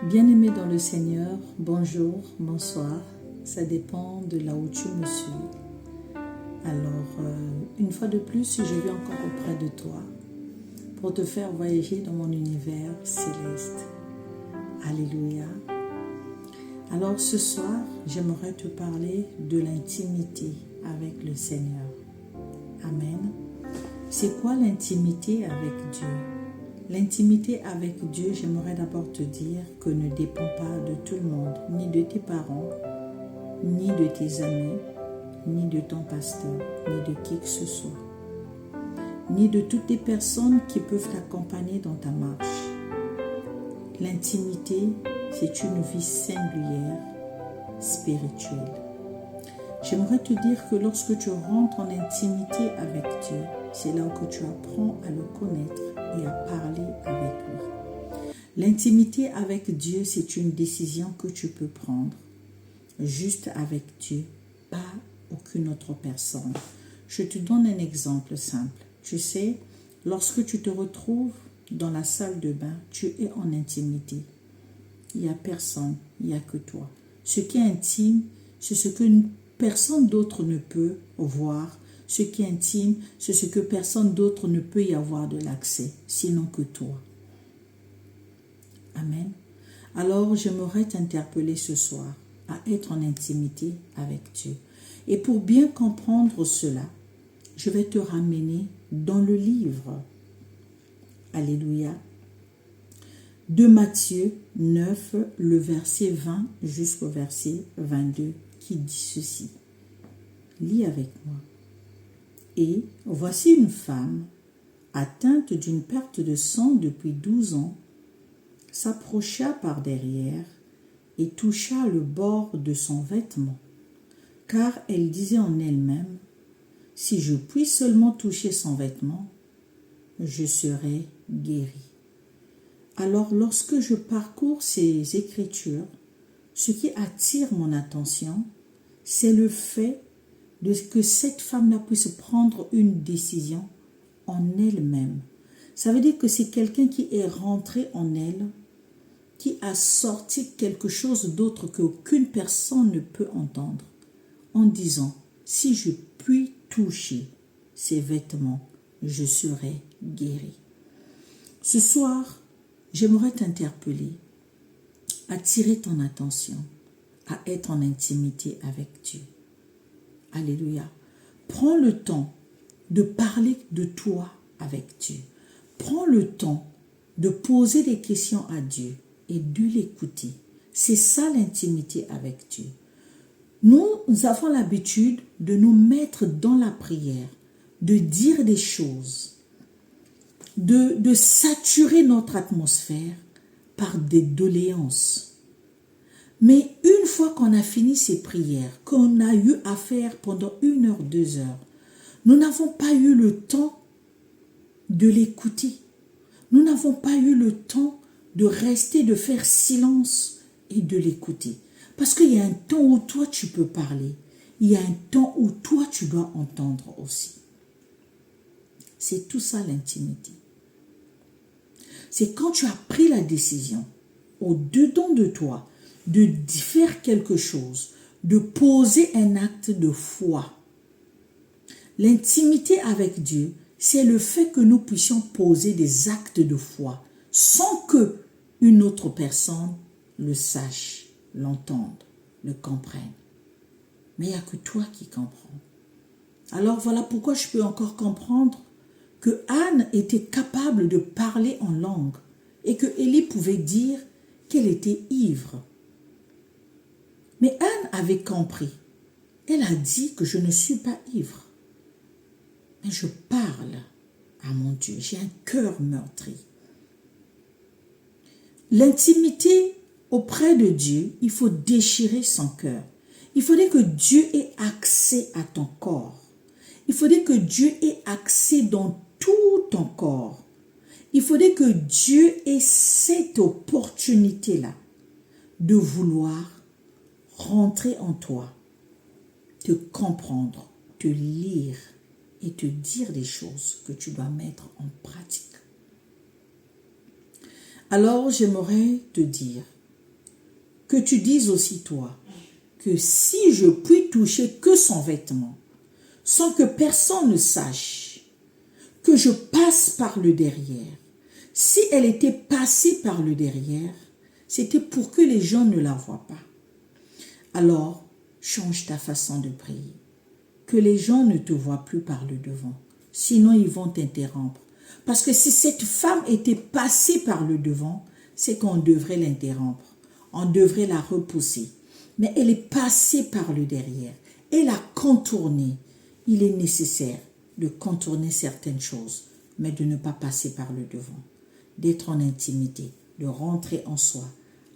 Bien-aimé dans le Seigneur, bonjour, bonsoir, ça dépend de là où tu me suis. Alors, une fois de plus, je viens encore auprès de toi pour te faire voyager dans mon univers céleste. Alléluia. Alors ce soir, j'aimerais te parler de l'intimité avec le Seigneur. Amen. C'est quoi l'intimité avec Dieu? L'intimité avec Dieu, j'aimerais d'abord te dire que ne dépend pas de tout le monde, ni de tes parents, ni de tes amis, ni de ton pasteur, ni de qui que ce soit, ni de toutes les personnes qui peuvent t'accompagner dans ta marche. L'intimité, c'est une vie singulière, spirituelle. J'aimerais te dire que lorsque tu rentres en intimité avec Dieu, c'est là que tu apprends à le connaître et à parler avec lui. L'intimité avec Dieu, c'est une décision que tu peux prendre juste avec Dieu, pas aucune autre personne. Je te donne un exemple simple. Tu sais, lorsque tu te retrouves dans la salle de bain, tu es en intimité. Il n'y a personne, il n'y a que toi. Ce qui est intime, c'est ce que personne d'autre ne peut voir. Ce qui est intime, c'est ce que personne d'autre ne peut y avoir de l'accès, sinon que toi. Amen. Alors, j'aimerais t'interpeller ce soir à être en intimité avec Dieu. Et pour bien comprendre cela, je vais te ramener dans le livre, alléluia, de Matthieu 9, le verset 20 jusqu'au verset 22, qui dit ceci. Lis avec moi. Et voici une femme, atteinte d'une perte de sang depuis 12 ans, s'approcha par derrière et toucha le bord de son vêtement, car elle disait en elle-même, « Si je puis seulement toucher son vêtement, je serai guérie. » Alors, lorsque je parcours ces écritures, ce qui attire mon attention, c'est le fait que cette femme-là puisse prendre une décision en elle-même. Ça veut dire que c'est quelqu'un qui est rentré en elle, qui a sorti quelque chose d'autre qu'aucune personne ne peut entendre, en disant, si je puis toucher ses vêtements, je serai guérie. Ce soir, j'aimerais t'interpeller, attirer ton attention, à être en intimité avec Dieu. Alléluia. Prends le temps de parler de toi avec Dieu. Prends le temps de poser des questions à Dieu et de l'écouter. C'est ça l'intimité avec Dieu. Nous avons l'habitude de nous mettre dans la prière, de dire des choses, de saturer notre atmosphère par des doléances. Mais une fois qu'on a fini ces prières, qu'on a eu à faire pendant 1 heure, 2 heures, nous n'avons pas eu le temps de l'écouter. Nous n'avons pas eu le temps de rester, de faire silence et de l'écouter. Parce qu'il y a un temps où toi tu peux parler. Il y a un temps où toi tu dois entendre aussi. C'est tout ça l'intimité. C'est quand tu as pris la décision au-dedans de toi de faire quelque chose, de poser un acte de foi. L'intimité avec Dieu, c'est le fait que nous puissions poser des actes de foi sans que une autre personne le sache, l'entende, le comprenne. Mais il n'y a que toi qui comprends. Alors voilà pourquoi je peux encore comprendre que Anne était capable de parler en langue et que Élie pouvait dire qu'elle était ivre. Mais Anne avait compris. Elle a dit que je ne suis pas ivre. Mais je parle à mon Dieu. J'ai un cœur meurtri. L'intimité auprès de Dieu, il faut déchirer son cœur. Il faudrait que Dieu ait accès à ton corps. Il faudrait que Dieu ait accès dans tout ton corps. Il faudrait que Dieu ait cette opportunité-là de vouloir rentrer en toi, te comprendre, te lire et te dire des choses que tu dois mettre en pratique. Alors j'aimerais te dire que tu dises aussi toi, que si je puis toucher que son vêtement, sans que personne ne sache, que je passe par le derrière. Si elle était passée par le derrière, c'était pour que les gens ne la voient pas. Alors, change ta façon de prier. Que les gens ne te voient plus par le devant. Sinon, ils vont t'interrompre. Parce que si cette femme était passée par le devant, c'est qu'on devrait l'interrompre. On devrait la repousser. Mais elle est passée par le derrière. Elle a contourné. Il est nécessaire de contourner certaines choses, mais de ne pas passer par le devant. D'être en intimité, de rentrer en soi,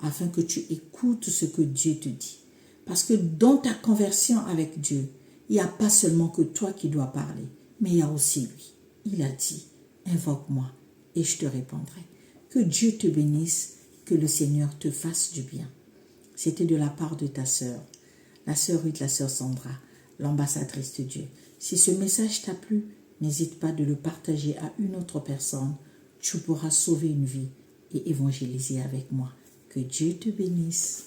afin que tu écoutes ce que Dieu te dit. Parce que dans ta conversion avec Dieu, il n'y a pas seulement que toi qui dois parler, mais il y a aussi lui. Il a dit, invoque-moi et je te répondrai. Que Dieu te bénisse, que le Seigneur te fasse du bien. C'était de la part de ta sœur, la sœur Ruth, la sœur Sandra, l'ambassadrice de Dieu. Si ce message t'a plu, n'hésite pas de le partager à une autre personne. Tu pourras sauver une vie et évangéliser avec moi. Que Dieu te bénisse.